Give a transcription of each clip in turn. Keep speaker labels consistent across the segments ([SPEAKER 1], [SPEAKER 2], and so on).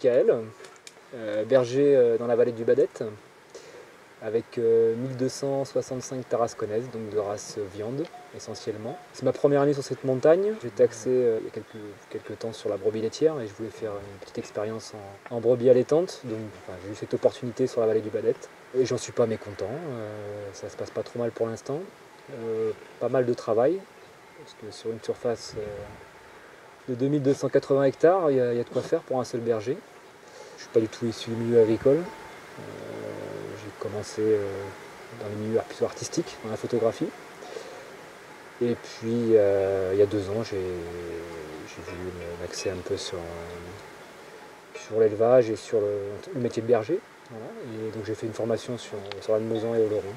[SPEAKER 1] Michael, berger dans la vallée du Badette, avec 1265 tarasconnaises, donc de race viande essentiellement. C'est ma première année sur cette montagne. J'étais axé il y a quelques temps sur la brebis laitière et je voulais faire une petite expérience en brebis allaitante. Donc j'ai eu cette opportunité sur la vallée du Badette et j'en suis pas mécontent. Ça se passe pas trop mal pour l'instant. Pas mal de travail, parce que sur une surface de 2280 hectares, il y a de quoi faire pour un seul berger. Je ne suis pas du tout issu du milieu agricole. J'ai commencé dans le milieu plutôt artistique, dans la photographie. Et puis il y a 2 ans, j'ai voulu m'axer un peu sur l'élevage et sur le métier de berger. Voilà. Et donc j'ai fait une formation sur Lannemezan et Oloron.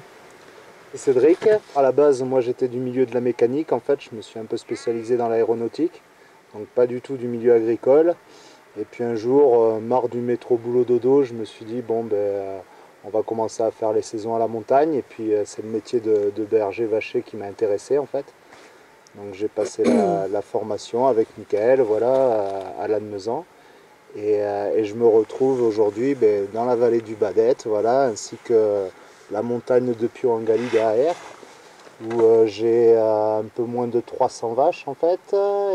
[SPEAKER 2] Cédric, à la base, moi j'étais du milieu de la mécanique. En fait, je me suis un peu spécialisé dans l'aéronautique, donc pas du tout du milieu agricole. Et puis un jour, marre du métro boulot dodo, je me suis dit bon on va commencer à faire les saisons à la montagne. Et puis c'est le métier de berger vacher qui m'a intéressé en fait. Donc j'ai passé la formation avec Michael, voilà, à Lannemezan. Et je me retrouve aujourd'hui dans la vallée du Badette, voilà, ainsi que la montagne de Puangali derrière, où j'ai un peu moins de 300 vaches en fait,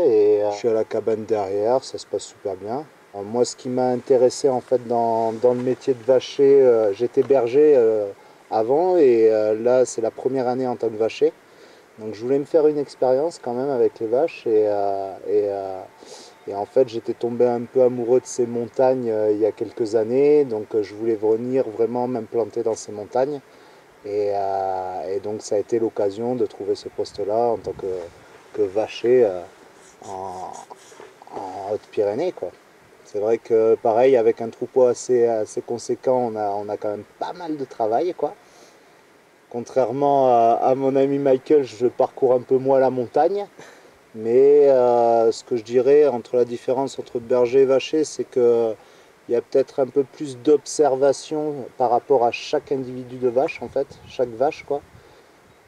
[SPEAKER 2] et je suis à la cabane derrière, ça se passe super bien. Moi, ce qui m'a intéressé en fait dans le métier de vacher, j'étais berger avant, et là c'est la première année en tant que vacher. Donc je voulais me faire une expérience quand même avec les vaches, et en fait j'étais tombé un peu amoureux de ces montagnes il y a quelques années, donc je voulais venir vraiment m'implanter dans ces montagnes. Et donc ça a été l'occasion de trouver ce poste-là en tant que vacher en, en Haute-Pyrénées, quoi. C'est vrai que pareil, avec un troupeau assez conséquent, on a quand même pas mal de travail, quoi. Contrairement à mon ami Michael, je parcours un peu moins la montagne. Mais ce que je dirais entre la différence entre berger et vacher, c'est que il y a peut-être un peu plus d'observation par rapport à chaque individu de vache, en fait, chaque vache, quoi.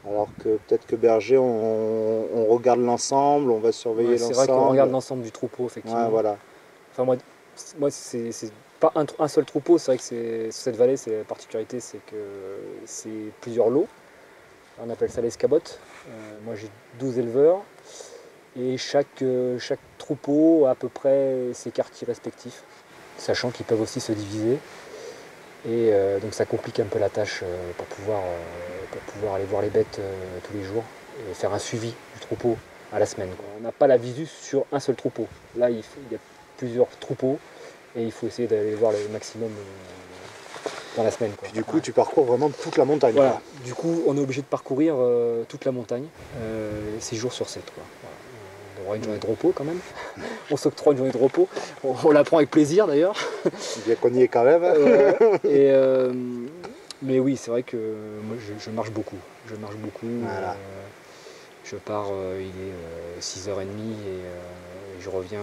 [SPEAKER 2] Alors que peut-être que berger, on regarde l'ensemble, on va surveiller
[SPEAKER 1] Ouais, c'est vrai qu'on regarde l'ensemble du troupeau, effectivement.
[SPEAKER 2] Ouais, voilà.
[SPEAKER 1] Enfin, moi c'est pas un seul troupeau. C'est vrai que cette vallée, c'est la particularité, c'est que c'est plusieurs lots. On appelle ça l'escabotte. Moi j'ai 12 éleveurs et chaque troupeau a à peu près ses quartiers respectifs, sachant qu'ils peuvent aussi se diviser. Et donc ça complique un peu la tâche pour pouvoir aller voir les bêtes tous les jours et faire un suivi du troupeau à la semaine, quoi. On n'a pas la visu sur un seul troupeau. Là, il y a plusieurs troupeaux et il faut essayer d'aller voir le maximum dans la semaine, quoi.
[SPEAKER 2] Puis du coup, tu parcours vraiment toute la montagne.
[SPEAKER 1] Voilà.
[SPEAKER 2] Quoi.
[SPEAKER 1] Du coup, on est obligé de parcourir toute la montagne, 6 jours sur 7. Quoi. Voilà. On aura une journée de repos quand même. On s'octroie une journée de repos. On la prend avec plaisir d'ailleurs.
[SPEAKER 2] Bien qu'on y est quand même.
[SPEAKER 1] Mais oui, c'est vrai que moi je marche beaucoup. Je marche beaucoup.
[SPEAKER 2] Voilà.
[SPEAKER 1] Je pars, il est 6h30 et je reviens.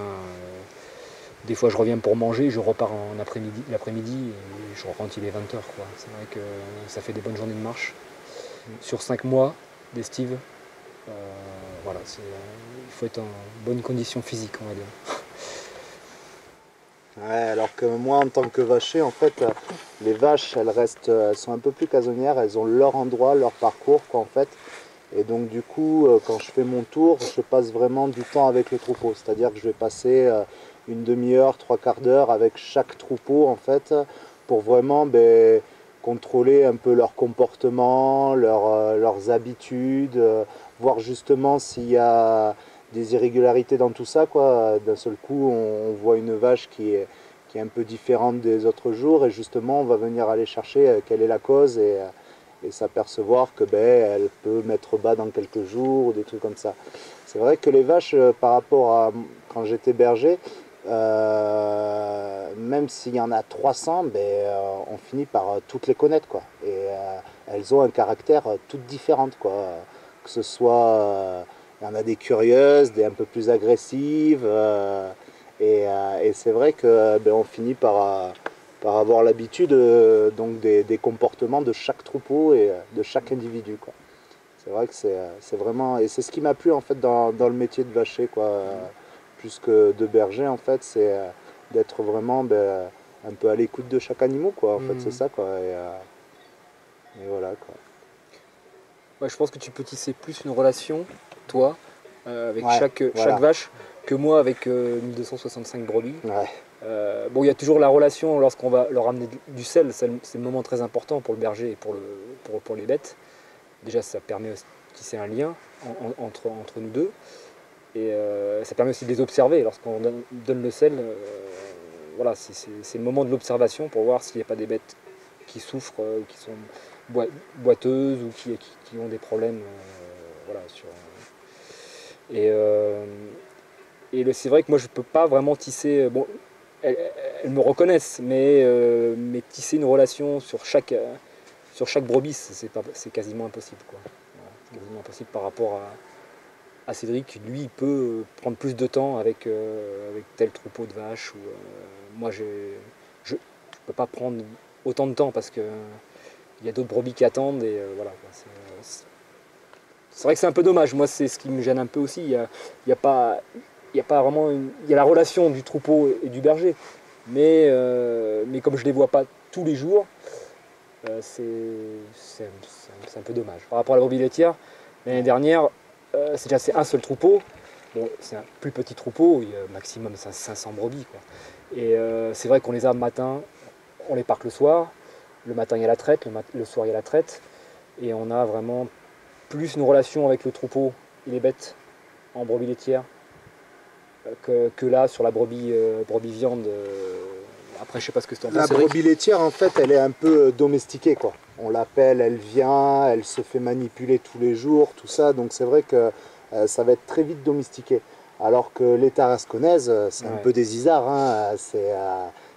[SPEAKER 1] Des fois je reviens pour manger, je repars l'après-midi et je rentre, il est 20h. C'est vrai que ça fait des bonnes journées de marche. Sur 5 mois d'estive, voilà, il faut être en bonne condition physique, on va dire.
[SPEAKER 2] Ouais, alors que moi, en tant que vacher, en fait, les vaches, elles sont un peu plus casanières, elles ont leur endroit, leur parcours, quoi, en fait. Et donc, du coup, quand je fais mon tour, je passe vraiment du temps avec le troupeau. C'est-à-dire que je vais passer une demi-heure, 3/4 d'heure avec chaque troupeau, en fait, pour vraiment contrôler un peu leur comportement, leurs habitudes, voir justement s'il y a des irrégularités dans tout ça, quoi. D'un seul coup, on voit une vache qui est un peu différente des autres jours, et justement, on va venir aller chercher quelle est la cause, et s'apercevoir que elle peut mettre bas dans quelques jours, ou des trucs comme ça. C'est vrai que les vaches, par rapport à quand j'étais berger, même s'il y en a 300, on finit par toutes les connaître, quoi. Et elles ont un caractère toutes différentes, quoi. Que ce soit il y en a des curieuses, des un peu plus agressives, et c'est vrai que on finit par avoir l'habitude donc des comportements de chaque troupeau et de chaque individu, quoi. C'est vrai que c'est vraiment, et c'est ce qui m'a plu en fait dans le métier de vacher, quoi. Plus que de berger, en fait, c'est d'être vraiment un peu à l'écoute de chaque animal, quoi. En fait, c'est ça, quoi. Et voilà, quoi.
[SPEAKER 1] Ouais, je pense que tu peux tisser plus une relation, toi, avec
[SPEAKER 2] Ouais,
[SPEAKER 1] chaque
[SPEAKER 2] voilà.
[SPEAKER 1] vache, que moi avec 1265 brebis.
[SPEAKER 2] Ouais.
[SPEAKER 1] Bon, il y a toujours la relation lorsqu'on va leur amener du sel, c'est le moment très important pour le berger et pour les bêtes. Déjà, ça permet de tisser un lien entre nous deux. Et ça permet aussi de les observer. Lorsqu'on donne le sel, voilà, c'est le moment de l'observation pour voir s'il n'y a pas des bêtes qui souffrent, ou qui sont boiteuses ou qui ont des problèmes. Voilà, c'est vrai que moi je peux pas vraiment tisser. Bon, elles me reconnaissent, mais tisser une relation sur chaque brebis, c'est quasiment impossible, quoi. Voilà, c'est quasiment impossible par rapport à Cédric. Lui, il peut prendre plus de temps avec tel troupeau de vaches. Moi, je ne peux pas prendre autant de temps parce que il y a d'autres brebis qui attendent et voilà. C'est vrai que c'est un peu dommage. Moi, c'est ce qui me gêne un peu aussi. Il y a pas vraiment il y a la relation du troupeau et du berger, mais comme je les vois pas tous les jours, c'est un peu dommage. Par rapport à la brebis laitière, l'année dernière, c'est un seul troupeau. Bon, c'est un plus petit troupeau, il y a maximum 500 brebis, quoi. Et c'est vrai qu'on les a le matin, on les parque le soir. Le matin, il y a la traite, le soir, il y a la traite. Et on a vraiment plus une relation avec le troupeau et les bêtes en brebis laitière que là sur la brebis viande. Après, je sais pas ce que tu en penses.
[SPEAKER 2] La brebis laitière, en fait, elle est un peu domestiquée, quoi. On l'appelle, elle vient, elle se fait manipuler tous les jours, tout ça. Donc c'est vrai que ça va être très vite domestiqué. Alors que les tarasconnaises, c'est un peu des isards. Hein.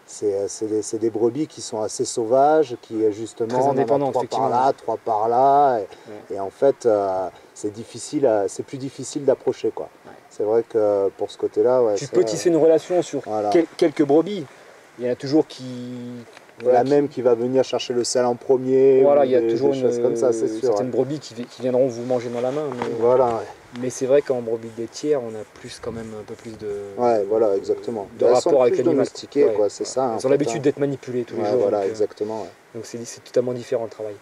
[SPEAKER 2] C'est des brebis qui sont assez sauvages, qui justement,
[SPEAKER 1] très indépendantes,
[SPEAKER 2] trois par là, trois par là. Et en fait, c'est plus difficile d'approcher, quoi. Ouais. C'est vrai que pour ce côté-là... Ouais,
[SPEAKER 1] tu peux tisser une relation sur quelques brebis. Il y en a toujours
[SPEAKER 2] même qui va venir chercher le sel en premier.
[SPEAKER 1] Voilà, il y a toujours
[SPEAKER 2] des choses comme ça, c'est sûr.
[SPEAKER 1] Certaines brebis qui viendront vous manger dans la main.
[SPEAKER 2] Voilà.
[SPEAKER 1] Mais c'est vrai qu'en brebis laitière, on a plus quand même un peu plus de.
[SPEAKER 2] Ouais, voilà, exactement.
[SPEAKER 1] De rapport avec l'animal.
[SPEAKER 2] Domestiquées, quoi, c'est ça.
[SPEAKER 1] Elles ont l'habitude d'être manipulées tous les jours.
[SPEAKER 2] Voilà, exactement. Ouais.
[SPEAKER 1] Donc c'est totalement différent le travail.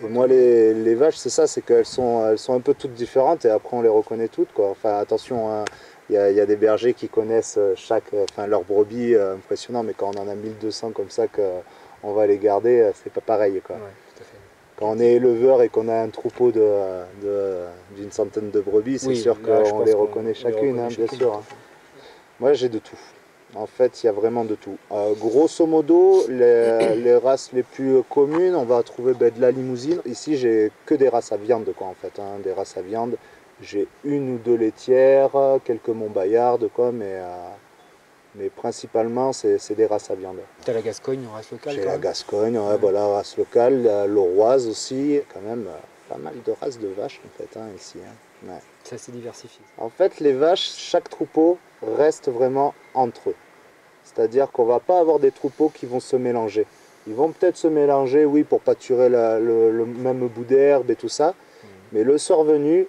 [SPEAKER 2] Et moi, les vaches, c'est ça, c'est qu'elles sont un peu toutes différentes et après on les reconnaît toutes, quoi. Enfin, attention, hein, y a des bergers qui connaissent leur brebis, impressionnant, mais quand on en a 1200 comme ça, qu'on va les garder, c'est pas pareil, quoi.
[SPEAKER 1] Ouais, tout à fait.
[SPEAKER 2] Quand on est éleveur et qu'on a un troupeau d'une centaine de brebis, c'est sûr qu'on les reconnaît chacune, bien sûr. Hein. Moi, j'ai de tout. En fait, il y a vraiment de tout. Grosso modo, les races les plus communes, on va trouver de la limousine. Ici, j'ai que des races à viande, quoi, en fait. Hein, des races à viande. J'ai une ou deux laitières, quelques montbaillardes, quoi, mais principalement, c'est des races à viande.
[SPEAKER 1] Tu as la Gascogne, en race locale.
[SPEAKER 2] J'ai la Gascogne, voilà, race locale, la Loroise aussi, quand même pas mal de races de vaches, en fait, hein, ici. Hein. Ouais.
[SPEAKER 1] C'est assez diversifié.
[SPEAKER 2] En fait, les vaches, chaque troupeau reste vraiment entre eux. C'est-à-dire qu'on ne va pas avoir des troupeaux qui vont se mélanger. Ils vont peut-être se mélanger, oui, pour pâturer le même bout d'herbe et tout ça. Mais le soir venu,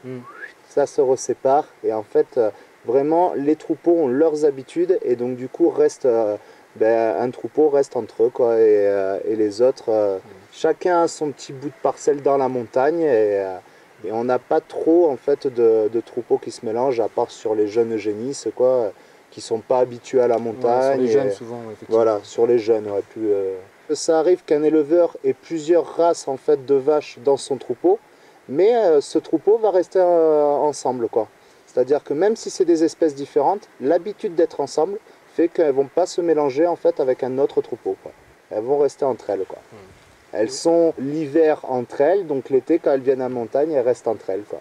[SPEAKER 2] ça se resépare. Et en fait, vraiment, les troupeaux ont leurs habitudes. Et donc, du coup, un troupeau reste entre eux, quoi. Et les autres, chacun a son petit bout de parcelle dans la montagne. Et on n'a pas trop, en fait, de troupeaux qui se mélangent, à part sur les jeunes génisses, quoi, qui sont pas habitués à la montagne.
[SPEAKER 1] Sur les jeunes, souvent, effectivement.
[SPEAKER 2] Voilà, sur les jeunes, ouais. Ça arrive qu'un éleveur ait plusieurs races, en fait, de vaches dans son troupeau, mais ce troupeau va rester ensemble, quoi. C'est-à-dire que même si c'est des espèces différentes, l'habitude d'être ensemble fait qu'elles ne vont pas se mélanger, en fait, avec un autre troupeau, quoi. Elles vont rester entre elles, quoi. Elles sont l'hiver entre elles, donc l'été, quand elles viennent à montagne, elles restent entre elles, quoi.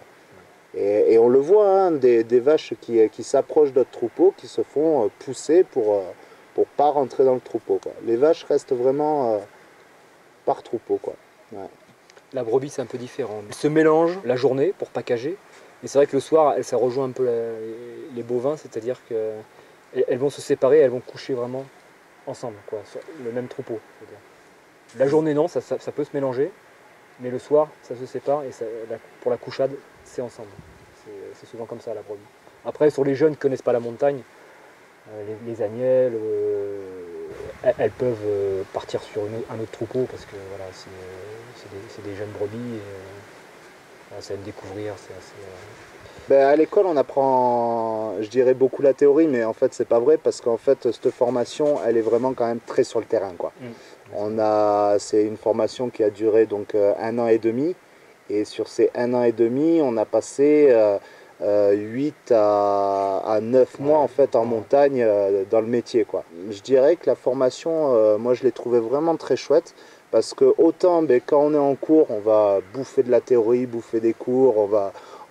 [SPEAKER 2] Et on le voit, hein, des vaches qui s'approchent d'autres troupeaux, qui se font pousser pour pas rentrer dans le troupeau, quoi. Les vaches restent vraiment par troupeau, quoi. Ouais.
[SPEAKER 1] La brebis, c'est un peu différent. Elles se mélangent la journée pour packager, mais c'est vrai que le soir, ça rejoint un peu les bovins, c'est-à-dire qu'elles vont se séparer, elles vont coucher vraiment ensemble, quoi, sur le même troupeau. La journée, non, ça peut se mélanger, mais le soir, ça se sépare et pour la couchade, c'est ensemble. C'est souvent comme ça, la brebis. Après, sur les jeunes qui ne connaissent pas la montagne, Les agnelles, elles peuvent partir sur un autre troupeau parce que voilà, c'est des jeunes brebis et voilà, c'est à découvrir.
[SPEAKER 2] Ben, à l'école, on apprend, je dirais, beaucoup la théorie, mais en fait, c'est pas vrai parce qu'en fait, cette formation, elle est vraiment quand même très sur le terrain, quoi. C'est une formation qui a duré donc 1 an et demi, et sur ces 1 an et demi, on a passé 8 à 9 mois en fait en montagne dans le métier, quoi. Je dirais que la formation, moi, je l'ai trouvée vraiment très chouette. Parce que autant ben, quand on est en cours, on va bouffer de la théorie, bouffer des cours,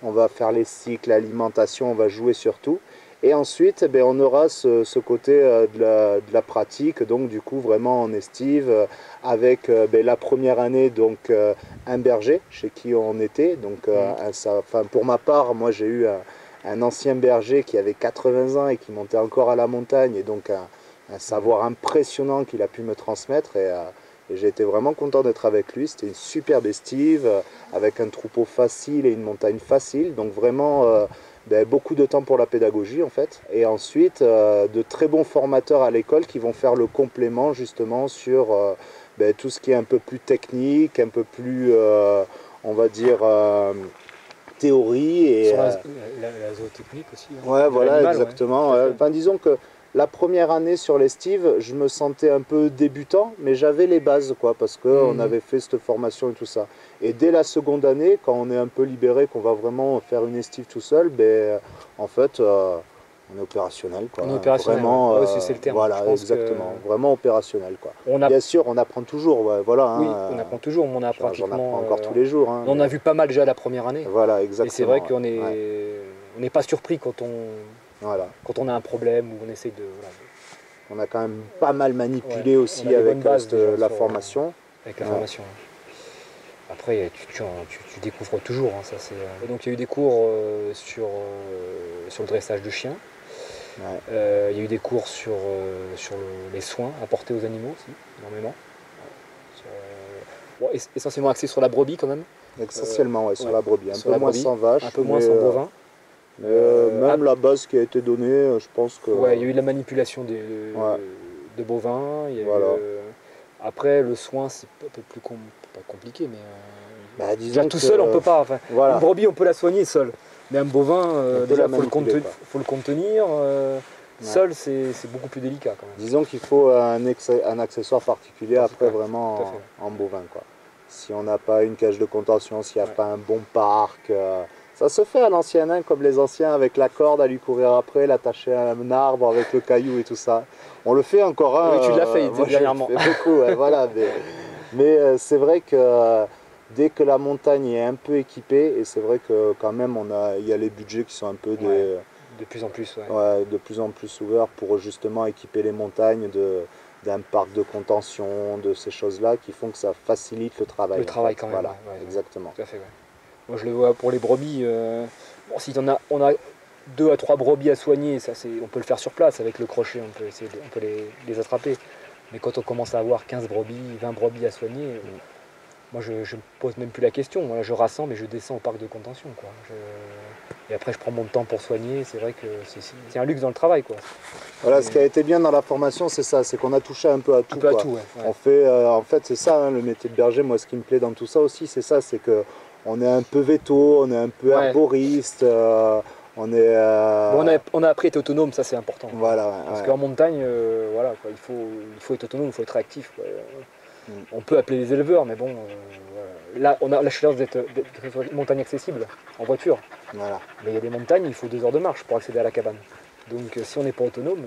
[SPEAKER 2] on va faire les cycles, l'alimentation, on va jouer sur tout. Et ensuite, ben, on aura ce côté de la pratique, donc du coup vraiment en estive, avec ben, la première année, donc un berger chez qui on était. Donc, pour ma part, moi j'ai eu un ancien berger qui avait 80 ans et qui montait encore à la montagne, et donc un savoir impressionnant qu'il a pu me transmettre. Et j'ai été vraiment content d'être avec lui. C'était une superbe estive, avec un troupeau facile et une montagne facile. Donc vraiment ben, beaucoup de temps pour la pédagogie en fait. Et ensuite, de très bons formateurs à l'école qui vont faire le complément justement sur ben, tout ce qui est un peu plus technique, un peu plus, on va dire, théorie. Et,
[SPEAKER 1] sur la zootechnique aussi. Hein,
[SPEAKER 2] ouais, voilà, exactement.
[SPEAKER 1] Ouais,
[SPEAKER 2] enfin, disons que la première année sur l'estive, je me sentais un peu débutant, mais j'avais les bases, quoi, parce qu'on avait fait cette formation et tout ça. Et dès la seconde année, quand on est un peu libéré, qu'on va vraiment faire une estive tout seul, ben, en fait, on est opérationnel, quoi.
[SPEAKER 1] On est opérationnel,
[SPEAKER 2] vraiment,
[SPEAKER 1] ouais, c'est le terme.
[SPEAKER 2] Voilà, exactement. Vraiment opérationnel, quoi. Bien sûr, on apprend toujours, ouais, voilà.
[SPEAKER 1] Oui, on apprend toujours, mais on a pratiquement...
[SPEAKER 2] J'en apprends encore tous les jours. Hein,
[SPEAKER 1] on a vu pas mal déjà la première année.
[SPEAKER 2] Voilà, exactement.
[SPEAKER 1] Et c'est vrai qu'on on n'est pas surpris quand on a un problème ou on essaye de... Voilà.
[SPEAKER 2] On a quand même pas mal manipulé aussi avec la formation.
[SPEAKER 1] Avec la formation. Après, tu découvres toujours. Hein, ça, donc il y a eu des cours sur le dressage de chiens. Il y a eu des cours sur les soins apportés aux animaux aussi, énormément. Essentiellement axé sur la brebis quand même.
[SPEAKER 2] Essentiellement, sur la brebis. Un peu moins sans vache.
[SPEAKER 1] Un peu moins sans bovin.
[SPEAKER 2] Même la base qui a été donnée, je pense que...
[SPEAKER 1] Ouais, il y a eu de la manipulation de bovins. Après, le soin, c'est un peu plus pas compliqué, mais déjà tout seul, on peut pas. Enfin, une brebis, on peut la soigner seule. Mais un bovin, déjà, il faut le contenir. Seul, c'est beaucoup plus délicat quand même.
[SPEAKER 2] Disons qu'il faut un accessoire particulier après vraiment en bovin, quoi. Si on n'a pas une cage de contention, s'il n'y a pas un bon parc... Ça se fait à l'ancienne, hein, comme les anciens, avec la corde à lui courir après, l'attacher à un arbre avec le caillou et tout ça. On le fait encore. Hein,
[SPEAKER 1] oui, tu l'as fait dernièrement.
[SPEAKER 2] Je le fais beaucoup, voilà. Mais c'est vrai que dès que la montagne est un peu équipée, et c'est vrai que quand même il y a les budgets qui sont un peu
[SPEAKER 1] de plus en plus,
[SPEAKER 2] de plus en plus ouverts pour justement équiper les montagnes d'un parc de contention, de ces choses-là qui font que ça facilite le travail.
[SPEAKER 1] Le travail quand même.
[SPEAKER 2] Voilà, exactement.
[SPEAKER 1] Tout à fait, ouais. Moi je le vois pour les brebis, si on a 2 à 3 brebis à soigner, on peut le faire sur place avec le crochet, on peut les attraper. Mais quand on commence à avoir 15 brebis, 20 brebis à soigner, moi je me pose même plus la question. Moi, je rassemble et je descends au parc de contention, quoi. Et après je prends mon temps pour soigner, c'est vrai que c'est un luxe dans le travail, quoi.
[SPEAKER 2] Voilà, ce qui a été bien dans la formation, c'est ça, c'est qu'on a touché un peu à tout. On fait, en fait, c'est ça, hein, le métier de berger. Moi, ce qui me plaît dans tout ça aussi, c'est ça, c'est que on est un peu veto, on est un peu herboriste, on a
[SPEAKER 1] appris à être autonome, ça c'est important.
[SPEAKER 2] Voilà,
[SPEAKER 1] parce qu'en montagne, voilà, quoi, il faut être autonome, il faut être actif. On peut appeler les éleveurs, mais bon, là on a la chance d'être montagne accessible en voiture.
[SPEAKER 2] Voilà.
[SPEAKER 1] Mais il y a des montagnes, il faut 2 heures de marche pour accéder à la cabane. Donc si on n'est pas autonome,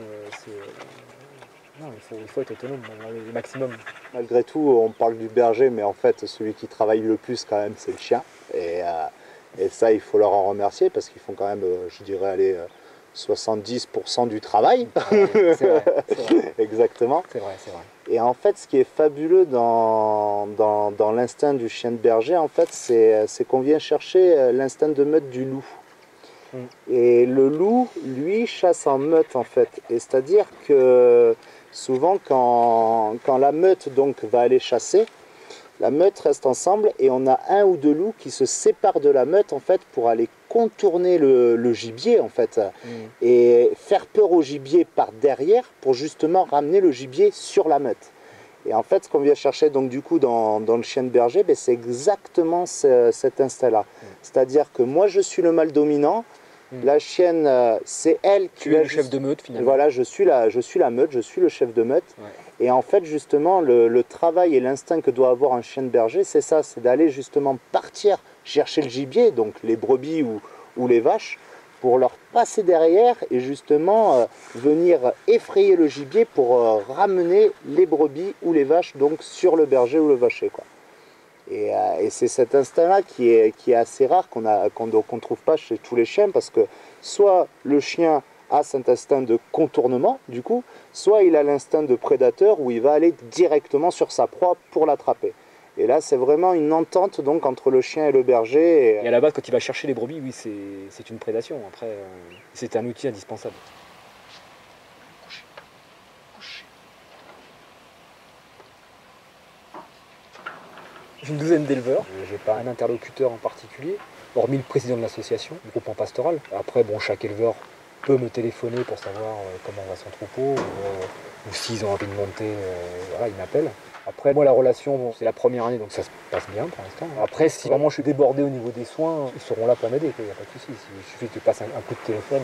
[SPEAKER 1] il faut être autonome le maximum.
[SPEAKER 2] Malgré tout, on parle du berger, mais en fait, celui qui travaille le plus quand même, c'est le chien. Et ça, il faut leur en remercier parce qu'ils font quand même, je dirais, aller 70% du travail.
[SPEAKER 1] C'est vrai.
[SPEAKER 2] Exactement.
[SPEAKER 1] C'est vrai.
[SPEAKER 2] Et en fait, ce qui est fabuleux dans l'instinct du chien de berger, en fait, c'est qu'on vient chercher l'instinct de meute du loup. Et le loup, lui, chasse en meute, en fait. Et c'est-à-dire que souvent, quand la meute donc, va aller chasser, la meute reste ensemble et on a 1 ou 2 loups qui se séparent de la meute, en fait, pour aller contourner le gibier en fait et faire peur au gibier par derrière pour justement ramener le gibier sur la meute. Et en fait, ce qu'on vient chercher donc du coup dans le chien de berger, ben, c'est exactement cet instinct-là. C'est-à-dire que moi je suis le mâle dominant, la chienne c'est elle qui
[SPEAKER 1] tu es le chef de meute finalement.
[SPEAKER 2] Voilà, je suis la meute, je suis le chef de meute.
[SPEAKER 1] Ouais.
[SPEAKER 2] Et en fait justement le travail et l'instinct que doit avoir un chien de berger, c'est ça, c'est d'aller justement partir chercher le gibier, donc les brebis ou les vaches, pour leur passer derrière et justement venir effrayer le gibier pour ramener les brebis ou les vaches donc sur le berger ou le vacher, quoi. Et c'est cet instinct-là qui est assez rare, qu'on ne trouve pas chez tous les chiens, parce que soit le chien a cet instinct de contournement, du coup, soit il a l'instinct de prédateur où il va aller directement sur sa proie pour l'attraper. Et là, c'est vraiment une entente donc entre le chien et le berger.
[SPEAKER 1] Et à la base, quand il va chercher les brebis, oui, c'est une prédation. Après, c'est un outil indispensable. J'ai une douzaine d'éleveurs. J'ai pas un interlocuteur en particulier, hormis le président de l'association, du groupement pastoral. Après, bon, chaque éleveur peut me téléphoner pour savoir comment va son troupeau, ou s'ils ont envie de monter, voilà, ils m'appellent. Après, moi, la relation, bon, c'est la première année, donc ça se passe bien pour l'instant. Après, si vraiment je suis débordé au niveau des soins, ils seront là pour m'aider, il n'y a pas de souci. Il suffit que je passe un coup de téléphone,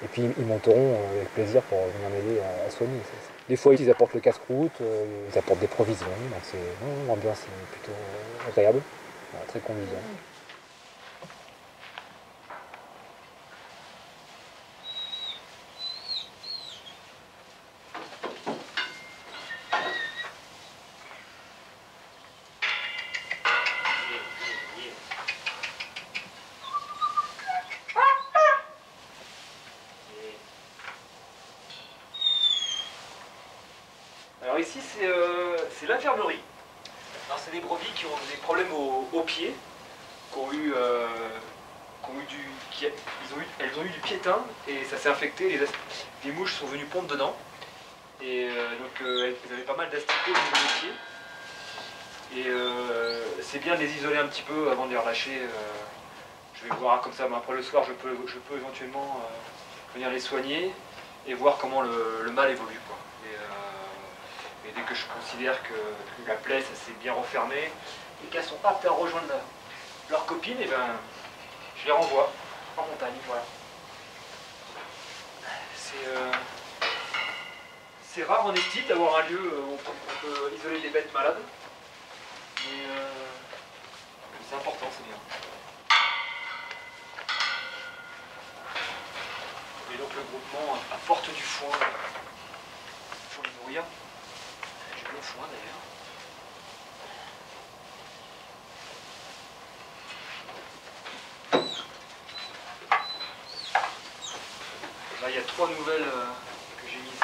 [SPEAKER 1] et puis ils monteront avec plaisir pour venir m'aider à soigner. Des fois, ils apportent le casse-croûte, ils apportent des provisions, donc l'ambiance est plutôt agréable, très conviviale.
[SPEAKER 3] Alors ici c'est l'infirmerie. Alors c'est des brebis qui ont des problèmes aux pieds, elles ont eu du piétin et ça s'est infecté, les mouches sont venues pondre dedans. Et elles avaient pas mal d'asticots au niveau des pieds. Et c'est bien de les isoler un petit peu avant de les relâcher. Je vais voir comme ça, mais après le soir je peux éventuellement venir les soigner et voir comment le mâle évolue, quoi. Et dès que je considère que la plaie s'est bien refermée et qu'elles sont aptes à rejoindre leurs copines, et ben, je les renvoie en montagne. Voilà. C'est rare en Estie d'avoir un lieu où on peut isoler des bêtes malades, mais c'est important, c'est bien. Et donc le groupement apporte du foin pour les nourrir. Du bon foin d'ailleurs. Là il y a 3 nouvelles que j'ai mises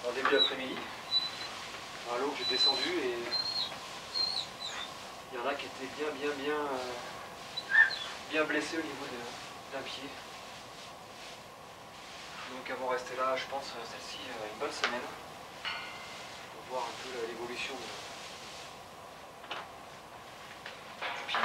[SPEAKER 3] en début d'après-midi. Un lot que j'ai descendu et il y en a qui étaient bien blessés au niveau d'un pied. Donc elles vont rester là, je pense, celle-ci une bonne semaine. Pour voir un peu l'évolution du pied.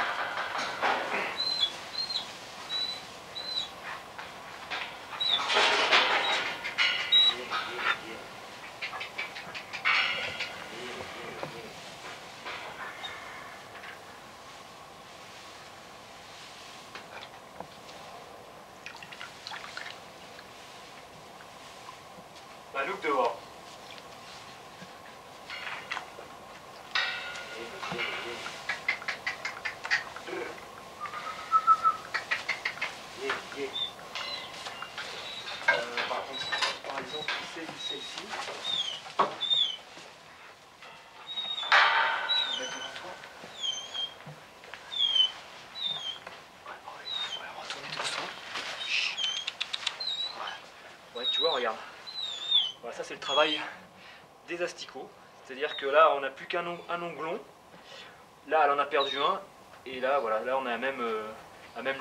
[SPEAKER 3] La loupe dehors. Par contre, par exemple, celle-ci. Je vais mettre devant toi. On va retourner doucement. Voilà. Ouais, tu vois, regarde. Voilà, ça c'est le travail des asticots. C'est-à-dire que là, on n'a plus qu'un onglon. Là, elle en a perdu un. Et là, voilà, là on a même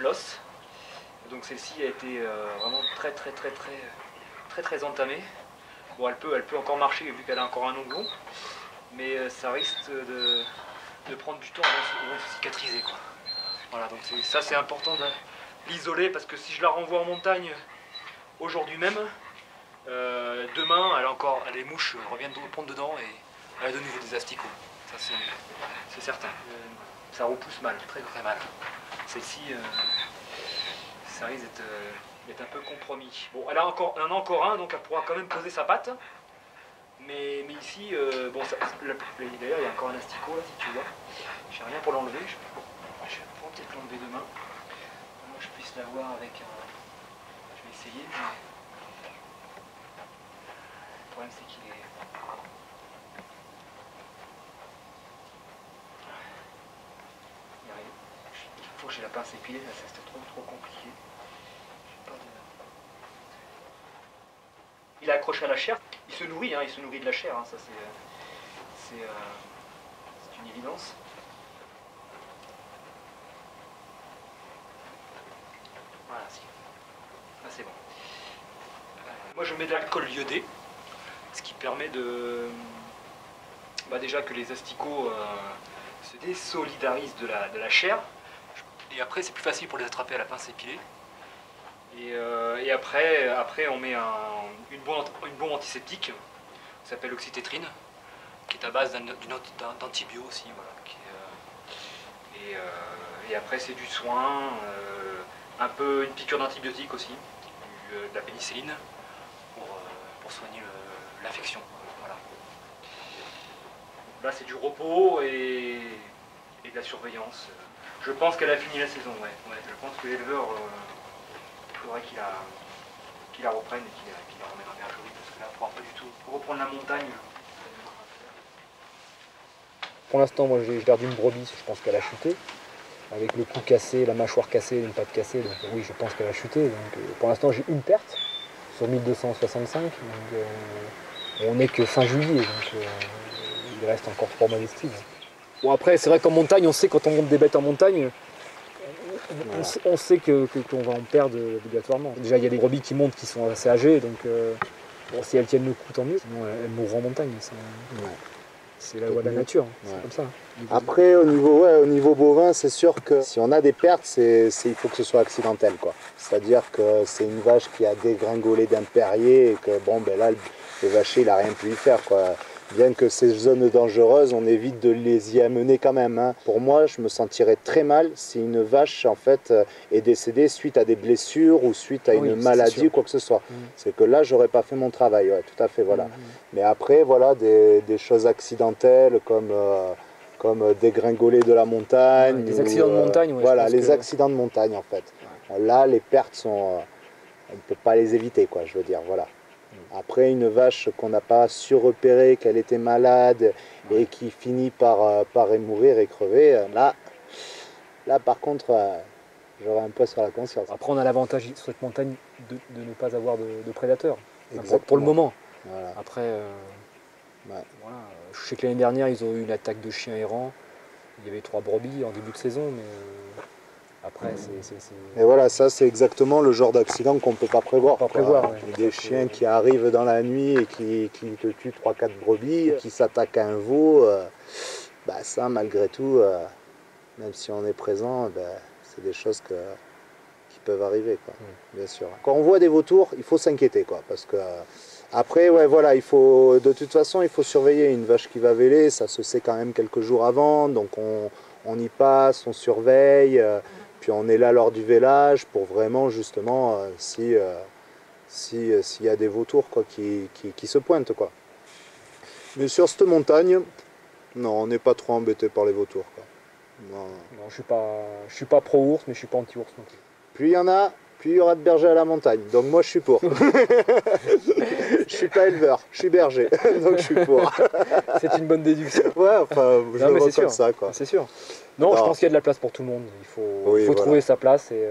[SPEAKER 3] l'os. Donc celle-ci a été vraiment très entamée. Bon, elle peut encore marcher vu qu'elle a encore un onglon. Mais ça risque de prendre du temps avant de se cicatriser, quoi. Voilà, donc ça c'est important de l'isoler parce que si je la renvoie en montagne aujourd'hui même, demain les mouches reviennent pondre dedans et elle a de nouveau des asticots. Ça c'est certain. Ça repousse mal, très très mal. Celle-ci, ça risque d'être un peu compromis. Bon, elle en a encore un, donc elle pourra quand même poser sa patte. Mais ici, bon, d'ailleurs il y a encore un asticot là si tu vois. J'ai rien pour l'enlever. Je vais peut-être l'enlever demain. Moi je puisse l'avoir avec un. Je vais essayer. Mais... Le problème c'est qu'il est. Il faut que j'ai la pince épilée, là c'est trop compliqué. Il est accroché à la chair. Il se nourrit de la chair, hein, ça c'est une évidence. Voilà, là c'est bon. Moi je mets de l'alcool iodé, ce qui permet de déjà que les asticots se désolidarisent de la chair. Et après c'est plus facile pour les attraper à la pince épilée. Et après on met une bombe antiseptique qui s'appelle l'oxytétrine, qui est à base d'antibio aussi. Voilà, et après c'est du soin, un peu une piqûre d'antibiotique aussi, de la pénicilline pour soigner l'infection. Voilà. Là c'est du repos et de la surveillance. Je pense qu'elle a fini la saison, ouais. Je pense que l'éleveur... il faudrait qu'il la reprenne et qu'il la remette en bergerie, parce que là, il ne pourra pas du tout reprendre la montagne.
[SPEAKER 1] Pour l'instant, moi j'ai perdu une brebis, je pense qu'elle a chuté. Avec le cou cassé, la mâchoire cassée, une patte cassée, donc oui, je pense qu'elle a chuté. Donc, pour l'instant, j'ai une perte sur 1265. Donc, on n'est que fin juillet, donc il reste encore 3 mois d'estive. Bon, après, c'est vrai qu'en montagne, on sait quand on monte des bêtes en montagne, on sait qu'on va en perdre obligatoirement. Déjà, il y a des brebis qui montent qui sont assez âgées, donc bon, si elles tiennent le coup, tant mieux. Sinon, elles mourront en montagne. C'est la loi de la nature, c'est comme ça.
[SPEAKER 2] Après, au niveau bovin, c'est sûr que si on a des pertes, il faut que ce soit accidentel, quoi. C'est-à-dire que c'est une vache qui a dégringolé d'un perrier et que, bon, ben là, le vacher, il n'a rien pu y faire, quoi. Bien que ces zones dangereuses, on évite de les y amener quand même, hein. Pour moi, je me sentirais très mal si une vache, en fait, est décédée suite à des blessures ou suite à une maladie ou quoi que ce soit. C'est que là, j'aurais pas fait mon travail, ouais, tout à fait, voilà. Mais après, voilà, des choses accidentelles comme dégringoler de la montagne.
[SPEAKER 1] Des accidents de montagne,
[SPEAKER 2] voilà, les accidents de montagne, en fait. Là, les pertes sont... on ne peut pas les éviter, quoi, je veux dire, voilà. Après, une vache qu'on n'a pas su-repérer qu'elle était malade et qui finit par mourir et crever, là par contre, j'aurais un peu sur la conscience.
[SPEAKER 1] Après, on a l'avantage sur cette montagne de ne pas avoir de prédateurs, pour le moment.
[SPEAKER 2] Voilà.
[SPEAKER 1] Après, voilà. Je sais que l'année dernière, ils ont eu une attaque de chiens errants. Il y avait 3 brebis en début de saison, mais après,
[SPEAKER 2] Et voilà, ça c'est exactement le genre d'accident qu'on ne peut pas prévoir. Des chiens qui arrivent dans la nuit et qui te tuent 3-4 brebis, qui s'attaquent à un veau, ça malgré tout, même si on est présent, c'est des choses qui peuvent arriver, quoi, bien sûr. Quand on voit des vautours, il faut s'inquiéter, quoi, parce que après, ouais, voilà, de toute façon, il faut surveiller une vache qui va véler, ça se sait quand même quelques jours avant, donc on y passe, on surveille. Puis on est là lors du vélage pour vraiment justement s'il y a des vautours, quoi, qui se pointent, quoi. Mais sur cette montagne, non, on n'est pas trop embêté par les vautours, quoi.
[SPEAKER 1] Non, je suis pas pro ours, mais je suis pas anti ours non plus.
[SPEAKER 2] Plus il y en a, plus il y aura de bergers à la montagne. Donc moi je suis pour. Je suis pas éleveur, je suis berger, donc je suis pour.
[SPEAKER 1] C'est une bonne déduction.
[SPEAKER 2] Ouais, enfin, je le vois comme ça, quoi.
[SPEAKER 1] C'est sûr. Non, je pense qu'il y a de la place pour tout le monde. Il faut
[SPEAKER 2] voilà.
[SPEAKER 1] trouver sa place et.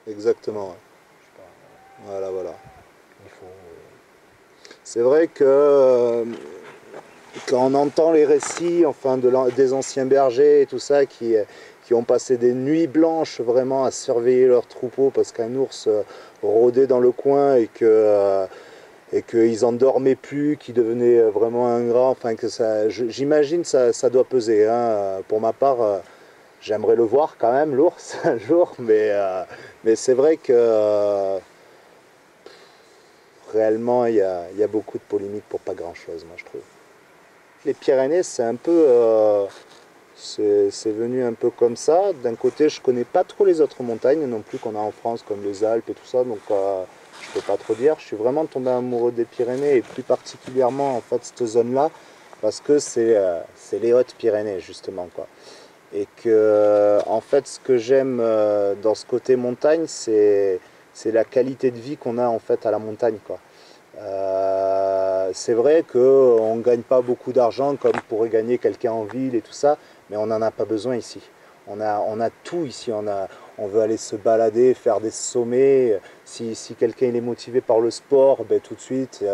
[SPEAKER 2] Exactement. Ouais. Voilà. C'est vrai que quand on entend les récits, enfin, des anciens bergers et tout ça qui ont passé des nuits blanches vraiment à surveiller leur troupeau parce qu'un ours rôdait dans le coin et qu'ils n'en dormaient plus, qu'ils devenaient vraiment ingrats, enfin que ça, j'imagine ça doit peser, hein. Pour ma part, j'aimerais le voir quand même, l'ours, un jour, mais c'est vrai que réellement, il y a beaucoup de polémiques pour pas grand-chose, moi je trouve. Les Pyrénées, c'est un peu... c'est venu un peu comme ça. D'un côté, je connais pas trop les autres montagnes non plus qu'on a en France, comme les Alpes et tout ça, donc je peux pas trop dire. Je suis vraiment tombé amoureux des Pyrénées, et plus particulièrement en fait cette zone-là, parce que c'est les Hautes-Pyrénées justement, quoi. Et que en fait, ce que j'aime dans ce côté montagne, c'est la qualité de vie qu'on a en fait à la montagne, quoi. C'est vrai qu'on ne gagne pas beaucoup d'argent comme pourrait gagner quelqu'un en ville et tout ça, mais on n'en a pas besoin ici. On a tout ici, on veut aller se balader, faire des sommets. Si quelqu'un est motivé par le sport, ben, tout de suite,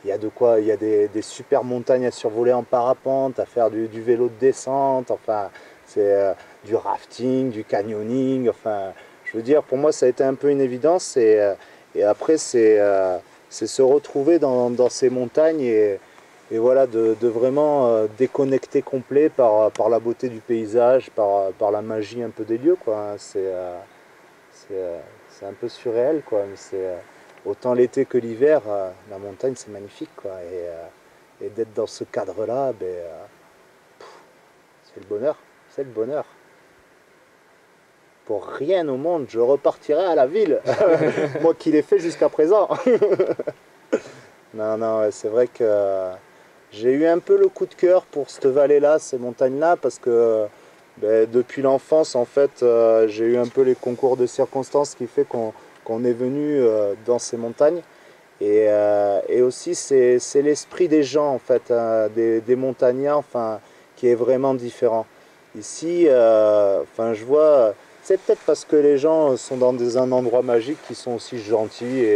[SPEAKER 2] il y a de quoi, il y a des super montagnes à survoler en parapente, à faire du vélo de descente, enfin, c'est du rafting, du canyoning, enfin, je veux dire, pour moi ça a été un peu une évidence, et après c'est se retrouver dans ces montagnes, et voilà, de vraiment déconnecter complet par la beauté du paysage, par la magie un peu des lieux, quoi. C'est un peu surréel, quoi. Autant l'été que l'hiver, la montagne c'est magnifique, quoi. Et d'être dans ce cadre-là, ben, c'est le bonheur, c'est le bonheur. Pour rien au monde, je repartirai à la ville, moi qui l'ai fait jusqu'à présent. Non, c'est vrai que j'ai eu un peu le coup de cœur pour cette vallée-là, ces montagnes-là, parce que ben, depuis l'enfance, en fait, j'ai eu un peu les concours de circonstances qui fait qu'on est venu dans ces montagnes. Et aussi, c'est l'esprit des gens, en fait, des montagnards, enfin, qui est vraiment différent. Ici, enfin, je vois, c'est peut-être parce que les gens sont dans un endroit magique qui sont aussi gentils,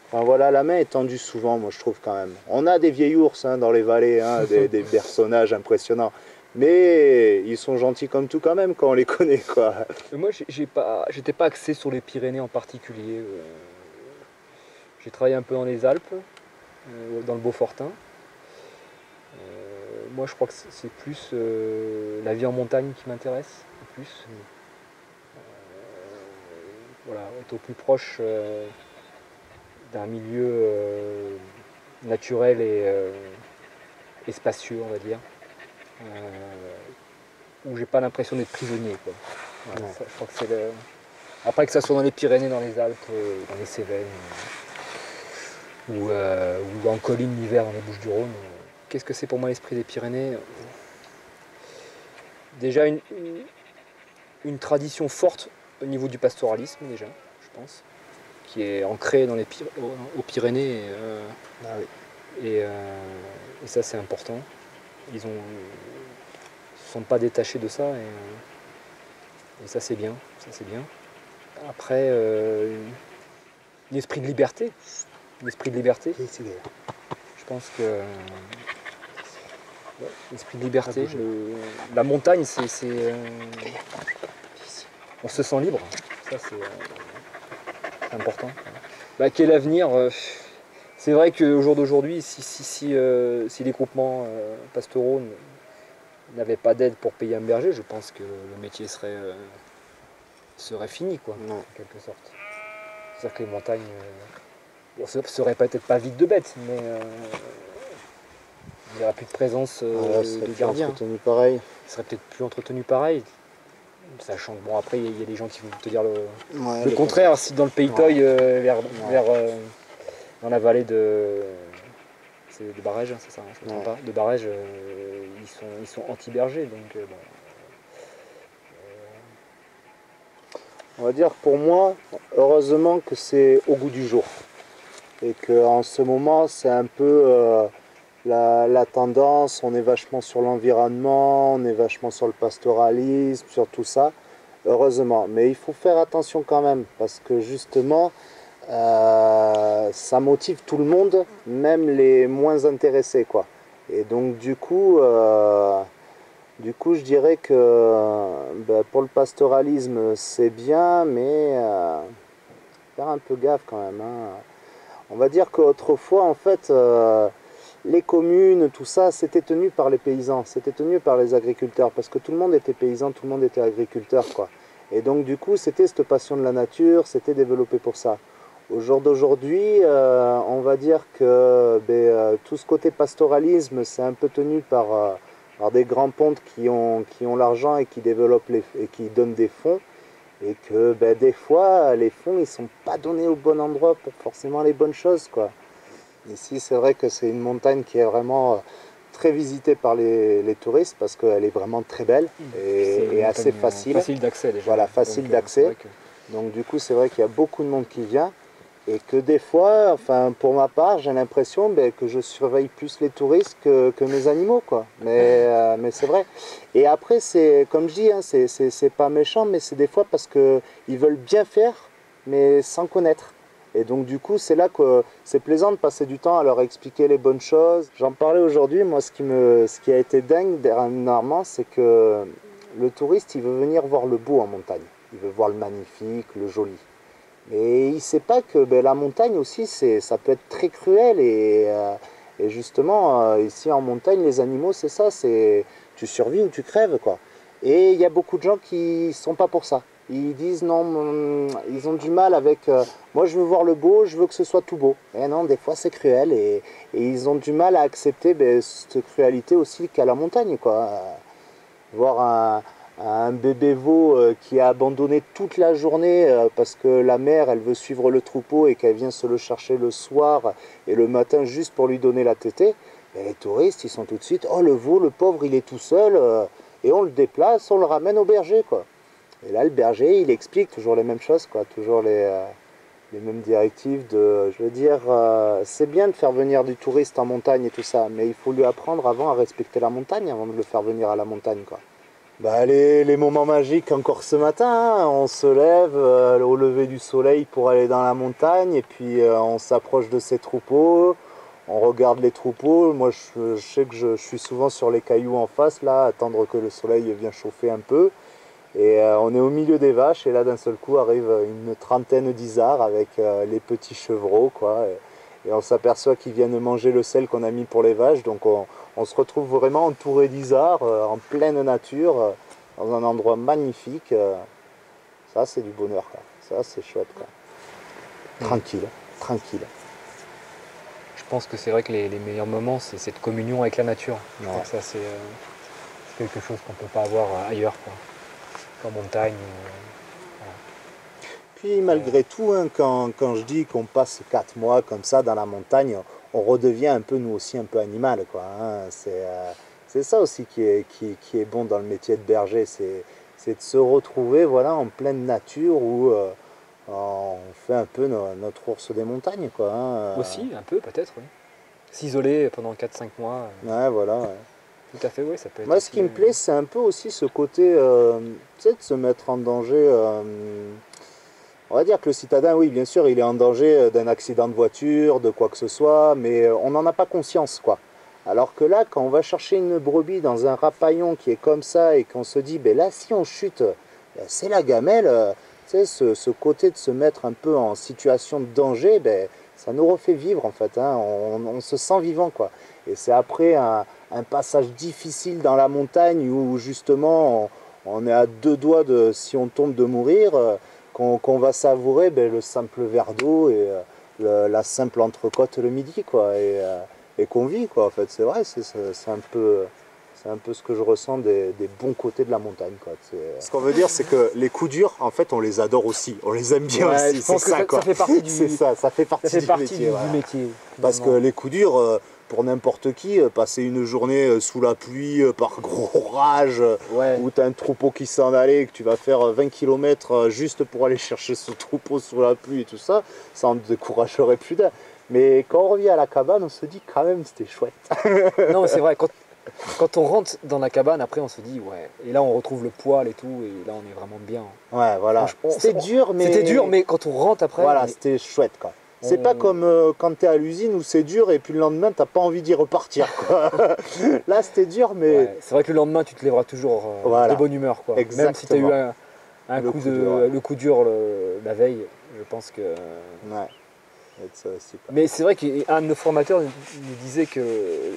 [SPEAKER 2] enfin, voilà, la main est tendue souvent, moi je trouve, quand même. On a des vieils ours hein, dans les vallées, hein, des personnages impressionnants, mais ils sont gentils comme tout quand même quand on les connaît, quoi.
[SPEAKER 1] Moi, j'étais pas axé sur les Pyrénées en particulier. J'ai travaillé un peu dans les Alpes, dans le Beaufortin. Moi, je crois que c'est plus la vie en montagne qui m'intéresse, le plus. Voilà, être au plus proche d'un milieu naturel et spacieux, on va dire, où j'ai pas l'impression d'être prisonnier, quoi. Voilà, ça, je crois que c'est le... Après que ça soit dans les Pyrénées, dans les Alpes, dans les Cévennes, ou en colline l'hiver dans les Bouches-du-Rhône. Qu'est-ce que c'est pour moi l'esprit des Pyrénées? Déjà une tradition forte au niveau du pastoralisme, déjà, je pense, qui est ancrée dans aux Pyrénées.
[SPEAKER 2] Ah oui.
[SPEAKER 1] Et ça, c'est important. Ils ne sont pas détachés de ça, et ça, c'est bien. Ça, c'est bien. Après, un esprit de liberté. Un esprit de liberté. Je pense que l'esprit de liberté, la montagne, on se sent libre. Ça, c'est important. Bah, quel avenir c'est vrai qu'au jour d'aujourd'hui, si les groupements pastoraux n'avaient pas d'aide pour payer un berger, je pense que le métier serait fini, quoi, en quelque sorte. C'est-à-dire que les montagnes seraient peut-être pas vides de bêtes, mais il n'y aurait plus de présence de gardiens.
[SPEAKER 2] Pareil.
[SPEAKER 1] Il serait peut-être plus entretenu pareil. Sachant que, bon, après, il y a des gens qui vont te dire le contraire. Si dans le Pays Toy, dans la vallée de Barège, c'est ça, je ne me trompe pas, de Barège, ils sont anti-bergers, donc bon.
[SPEAKER 2] On va dire pour moi, heureusement que c'est au goût du jour. Et qu'en ce moment, c'est un peu la tendance, on est vachement sur l'environnement, on est vachement sur le pastoralisme, sur tout ça. Heureusement. Mais il faut faire attention quand même, parce que justement, ça motive tout le monde, même les moins intéressés, quoi. Et donc du coup, je dirais que pour le pastoralisme c'est bien, mais faire un peu gaffe quand même, hein. On va dire qu'autrefois en fait les communes, tout ça, c'était tenu par les paysans, c'était tenu par les agriculteurs, parce que tout le monde était paysan, tout le monde était agriculteur, quoi. Et donc du coup, c'était cette passion de la nature, c'était développé pour ça. Au jour d'aujourd'hui, on va dire que tout ce côté pastoralisme, c'est un peu tenu par des grands pontes qui ont l'argent et qui développent et qui donnent des fonds. Et que des fois, les fonds, ils ne sont pas donnés au bon endroit pour forcément les bonnes choses, quoi. Ici, c'est vrai que c'est une montagne qui est vraiment très visitée par les touristes parce qu'elle est vraiment très belle et assez facile.
[SPEAKER 1] Facile d'accès déjà.
[SPEAKER 2] Voilà, facile d'accès. Donc du coup, c'est vrai qu'il y a beaucoup de monde qui vient et que des fois, enfin pour ma part, j'ai l'impression que je surveille plus les touristes que mes animaux, quoi. Mais c'est vrai. Et après, c'est comme je dis, hein, c'est pas méchant, mais c'est des fois parce qu'ils veulent bien faire, mais sans connaître. Et donc du coup, c'est là que c'est plaisant de passer du temps à leur expliquer les bonnes choses. J'en parlais aujourd'hui, moi ce qui a été dingue dernièrement, c'est que le touriste, il veut venir voir le beau en montagne. Il veut voir le magnifique, le joli. Mais il ne sait pas que la montagne aussi, ça peut être très cruel. Et justement, ici en montagne, les animaux, c'est ça, c'est tu survis ou tu crèves, quoi. Et il y a beaucoup de gens qui ne sont pas pour ça. Ils disent non, ils ont du mal avec moi je veux voir le beau, je veux que ce soit tout beau. Et non, des fois c'est cruel et ils ont du mal à accepter cette crualité aussi qu'à la montagne, quoi. Voir un bébé veau qui a abandonné toute la journée parce que la mère elle veut suivre le troupeau et qu'elle vient se le chercher le soir et le matin juste pour lui donner la tétée, les touristes ils sont tout de suite oh le veau, le pauvre il est tout seul et on le déplace, on le ramène au berger, quoi. Et là, le berger, il explique toujours les mêmes choses, quoi, toujours les mêmes directives je veux dire, c'est bien de faire venir du touriste en montagne et tout ça, mais il faut lui apprendre avant à respecter la montagne, avant de le faire venir à la montagne, quoi. Les moments magiques encore ce matin, hein, on se lève au lever du soleil pour aller dans la montagne, et puis on s'approche de ces troupeaux, on regarde les troupeaux. Moi, je sais que je suis souvent sur les cailloux en face, là, attendre que le soleil vienne chauffer un peu. Et on est au milieu des vaches et là d'un seul coup arrive une trentaine d'isards avec les petits chevreaux, quoi. Et on s'aperçoit qu'ils viennent manger le sel qu'on a mis pour les vaches. Donc on se retrouve vraiment entouré d'isards en pleine nature, dans un endroit magnifique. Ça c'est du bonheur, quoi. Ça c'est chouette, quoi. Tranquille, tranquille.
[SPEAKER 1] Je pense que c'est vrai que les meilleurs moments, c'est cette communion avec la nature. Je crois que ça c'est quelque chose qu'on ne peut pas avoir ailleurs, quoi. En montagne. Voilà.
[SPEAKER 2] Puis malgré tout, hein, quand je dis qu'on passe 4 mois comme ça dans la montagne, on redevient un peu, nous aussi, un peu animal, quoi, hein. C'est ça aussi qui est bon dans le métier de berger, c'est de se retrouver, voilà, en pleine nature où on fait un peu notre ours des montagnes, quoi, hein.
[SPEAKER 1] Aussi, un peu peut-être, oui. S'isoler pendant 4-5 mois.
[SPEAKER 2] Ouais, voilà. Ouais.
[SPEAKER 1] Tout à fait, oui, ça peut être.
[SPEAKER 2] Moi, ce qui me plaît, c'est un peu aussi ce côté, tu sais, de se mettre en danger. On va dire que le citadin, oui, bien sûr, il est en danger d'un accident de voiture, de quoi que ce soit, mais on n'en a pas conscience, quoi. Alors que là, quand on va chercher une brebis dans un rapaillon qui est comme ça et qu'on se dit, là, si on chute, c'est la gamelle, tu sais, ce côté de se mettre un peu en situation de danger, ça nous refait vivre, en fait, hein. On se sent vivant, quoi. Et c'est après un passage difficile dans la montagne où justement on est à 2 doigts de, si on tombe, de mourir, qu'on va savourer le simple verre d'eau et la simple entrecôte le midi, quoi, et qu'on vit, quoi. En fait, c'est vrai, c'est un peu ce que je ressens des bons côtés de la montagne, quoi. Ce qu'on veut dire, c'est que les coups durs, en fait, on les adore aussi, on les aime bien aussi.
[SPEAKER 1] C'est ça, quoi. Ça fait partie du,
[SPEAKER 2] ça fait partie du métier.
[SPEAKER 1] Du métier.
[SPEAKER 2] Parce que les coups durs, pour n'importe qui, passer une journée sous la pluie, par gros orage, où tu as un troupeau qui s'en allait, que tu vas faire 20 km juste pour aller chercher ce troupeau sous la pluie et tout ça, ça en découragerait plus d'un. Mais quand on revient à la cabane, on se dit quand même c'était chouette.
[SPEAKER 1] Non, c'est vrai, quand on rentre dans la cabane, après on se dit ouais, et là on retrouve le poil et tout, et là on est vraiment bien.
[SPEAKER 2] Ouais, voilà. C'était dur,
[SPEAKER 1] mais quand on rentre après...
[SPEAKER 2] Voilà, c'était chouette, quoi. C'est pas comme quand tu es à l'usine où c'est dur et puis le lendemain t'as pas envie d'y repartir, quoi. Là c'était dur, mais...
[SPEAKER 1] Ouais, c'est vrai que le lendemain tu te lèveras toujours de bonne humeur, quoi.
[SPEAKER 2] Exactement.
[SPEAKER 1] Même si tu as eu le coup dur la veille, je pense que...
[SPEAKER 2] Ouais. être ça aussi, quoi.
[SPEAKER 1] Mais c'est vrai qu'un de nos formateurs nous disait que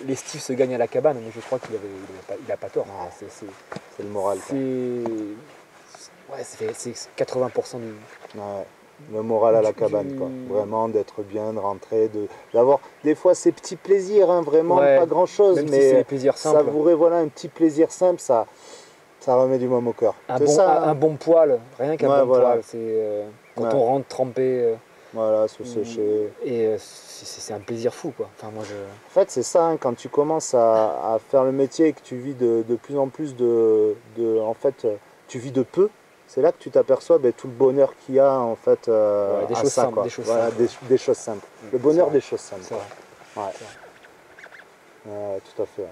[SPEAKER 1] l'estive se gagne à la cabane, mais je crois qu'il a pas tort.
[SPEAKER 2] Ah,
[SPEAKER 1] C'est
[SPEAKER 2] c'est le moral, quoi.
[SPEAKER 1] ouais, c'est 80% du...
[SPEAKER 2] Ouais. Le moral à la cabane, quoi. Vraiment d'être bien, de rentrer, d'avoir des fois ces petits plaisirs, hein, vraiment
[SPEAKER 1] Ouais,
[SPEAKER 2] pas grand chose,
[SPEAKER 1] même si
[SPEAKER 2] mais
[SPEAKER 1] c'est des plaisirs simples.
[SPEAKER 2] savourer, voilà, un petit plaisir simple, ça remet du baume au cœur.
[SPEAKER 1] Un bon poil, rien qu'un bon
[SPEAKER 2] voilà.
[SPEAKER 1] poil, c'est quand on rentre trempé.
[SPEAKER 2] Voilà, se sécher.
[SPEAKER 1] Et c'est un plaisir fou, quoi. Enfin, moi,
[SPEAKER 2] En fait, c'est ça, hein, quand tu commences à faire le métier et que tu vis de plus en plus en fait, tu vis de peu. C'est là que tu t'aperçois tout le bonheur qu'il y a en fait
[SPEAKER 1] des choses simples,
[SPEAKER 2] quoi.
[SPEAKER 1] des choses
[SPEAKER 2] Voilà,
[SPEAKER 1] simples.
[SPEAKER 2] des choses simples. Le bonheur
[SPEAKER 1] vrai.
[SPEAKER 2] des choses simples.
[SPEAKER 1] C'est vrai.
[SPEAKER 2] Ouais. Ouais, tout à fait. Ouais.